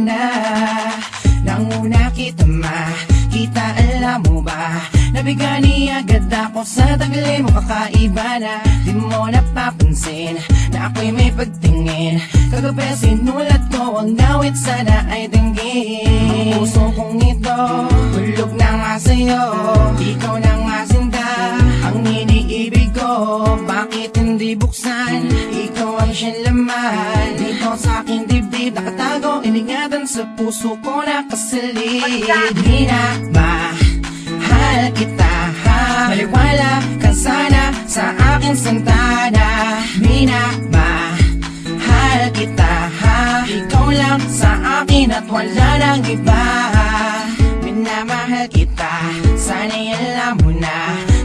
na. Nanguna kita makita, alam mo ba? Nabigani agad ako sa tagali mo, kakaiba na. Di mo napapansin na ako'y may pagtingin. Kagabi sinulat ko ang awit, sana ay dinggin. Ang puso kong ito, hulog na nga sa'yo. Ikaw na nga sinta, ang iniibig ko. Bakit hindi buksan? Ikaw ang siyang laman. Dito sa aking dibdib nakatago, iningatan sa puso ko nakasilid. Di na mahal kita, maliwala ka sana sa aking santana. Minamahal kita, ikaw lang sa akin at wala nang iba. Minamahal kita, sana'y alam mo na.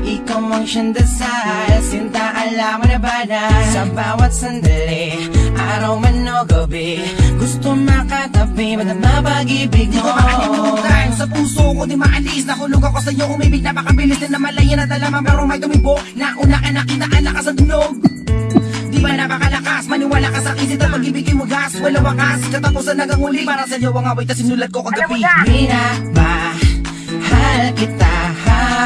Ikaw ang siyang dasal, sinta, alam mo na ba na? Sa bawat sandali, araw man o gabi, gusto makatabi, madama pag-ibig mo. Di ko makalimutan, sa puso ko di maalis. Nahulog ako sa'yo, umibig, napakabilis din na malaya na dalaman. Pero may tumibo, nauna ka nakita, alak ka sa tunog. Di ba napakalakas, maniwala ka sa akin, sinta pag-ibig mo gas. Walang wakas, katapusan hanggang huli, para sa'yo ang away na sinulat ko kagabi. Minamahal kita,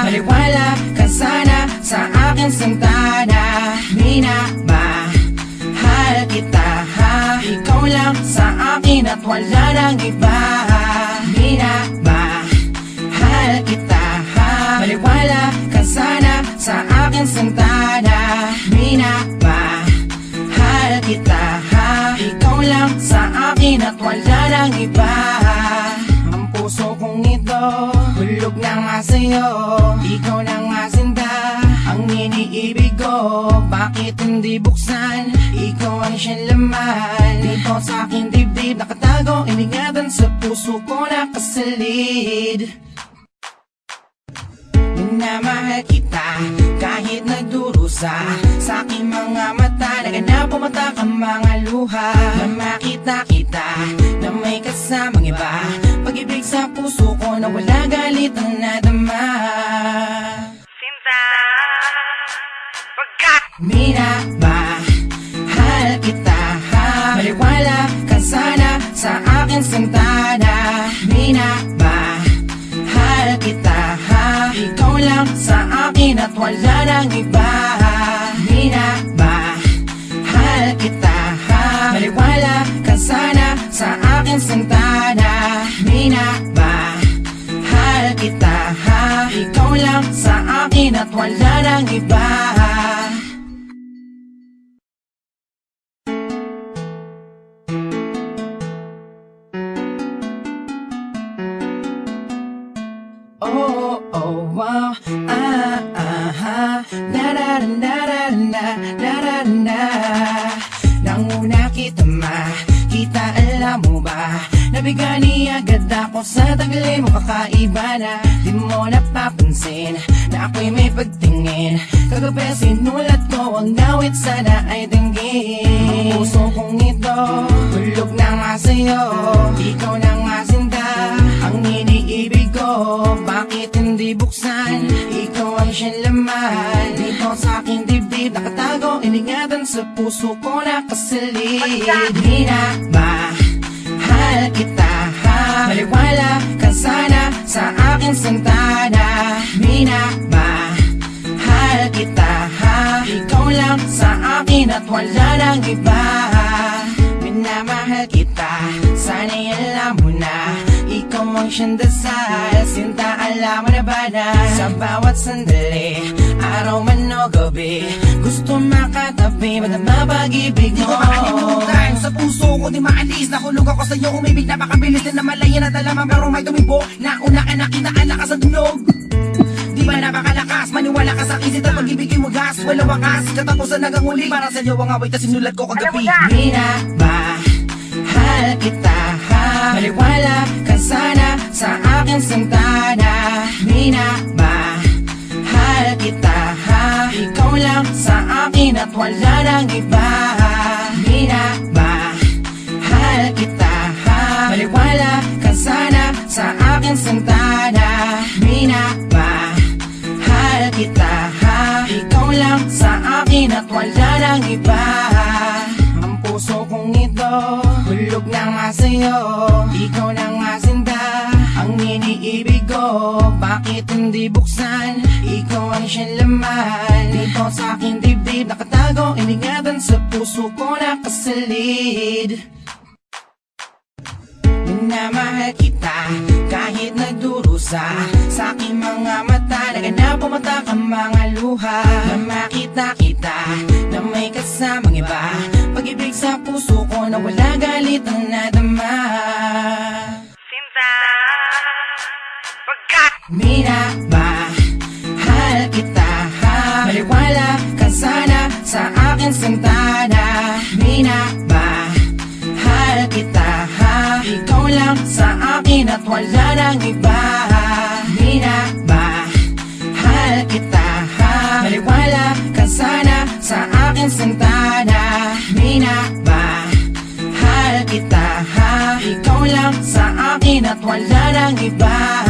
maliwala ka sana sa aking santana. Minamahal kita, ikaw lang sa akin at wala nang iba. Minamahal kita, maliwala ka sana sa aking santana. Minamahal kita, ikaw lang sa akin at wala nang iba. Ang puso kong ito, hulog na nga sa'yo. Ikaw na nga sinta, ang iniibig ko. Bakit hindi buksan? Ikaw ang siyang laman. Dito sa aking dibdib nakatago, iningatan sa puso ko nakasalid. Minamahal kita kahit nagdurusa sa aking mga mata. Naganap pumata ka mga luha. Na makita kita na may kasamang iba. Pag-ibig sa puso ko na wala galit ang nadama. Sinta, pagkat minamahal kita, maliwala ka sana sa aking santana. Minamahal kita, ikaw lang sa akin at wala nang iba. Minamahal kita, maliwala ka sana sa aking santana. Minamahal kita, ikaw lang sa akin at wala nang iba. Oh, oh, wow, na. Nanguna kita makita, alam mo ba? Nabigani agad ako sa tagali mo, kakaiba na. Di mo napapansin na ako'y may pagtingin. Kagabi sinulat ko ang awit, sana ay dinggin. Ang puso kong ito, hulog na nga sa'yo. Ikaw na nga sinta, ang iniibig ko. Bakit hindi buksan? Ikaw ang siyang laman. Dito sa aking dibdib nakatago, iningatan sa puso ko nakasilid. Minamahal kita, maliwala ka sana sa aking santana. Minamahal kita, ikaw lang sa akin at wala nang iba. Minamahal kita, sana'y alam mo na. Ikaw ang siyang dasal, sinta, alam mo na ba na? Sa bawat sandali, araw man o gabi, gusto makatabi, madama pag-ibig mo. Di ko makalimutan, sa puso ko di maalis. Nahulog ako sa'yo, umibig, napakabilis din na malaya na dalaman. Pero may tumibo, nauna ka nakita, alak ka sa tunog. Di ba napakalakas, maniwala ka sa akin, sinta pag-ibig mo gas. Walang wakas, katapusan hanggang huli, para sa'yo ang away na sinulat ko kagabi. Minamahal kita, maliwala ka sana sa aking santana. Minamahal kita, ikaw lang sa akin at wala nang iba. Minamahal kita, maliwala ka sana sa aking santana. Minamahal kita, ikaw lang sa akin at wala nang iba. Ang puso kong ito, Hulog na nga sa'yo, ikaw na nga sinda. Ang iniibig ko, bakit hindi buksan? Ikaw ang siyang laman dito sa aking dibdib. Nakatago, iningatan sa puso ko nakasalid. Minamahal kita kahit nagdurusa sa aking mga mata. Naganap pumata ka mga luha na makita kita na may kasamang iba. Pag-ibig sa puso ko na wala galit ang nadama. Sinta, pagkat Minamahal kita, maliwala ka sana sa akin santana. Minamahal kita, ikaw lang sa akin at wala nang iba. Minamahal kita, maliwala ka sana sa akin santana. Minamahal kita, ikaw lang sa akin at wala nang iba.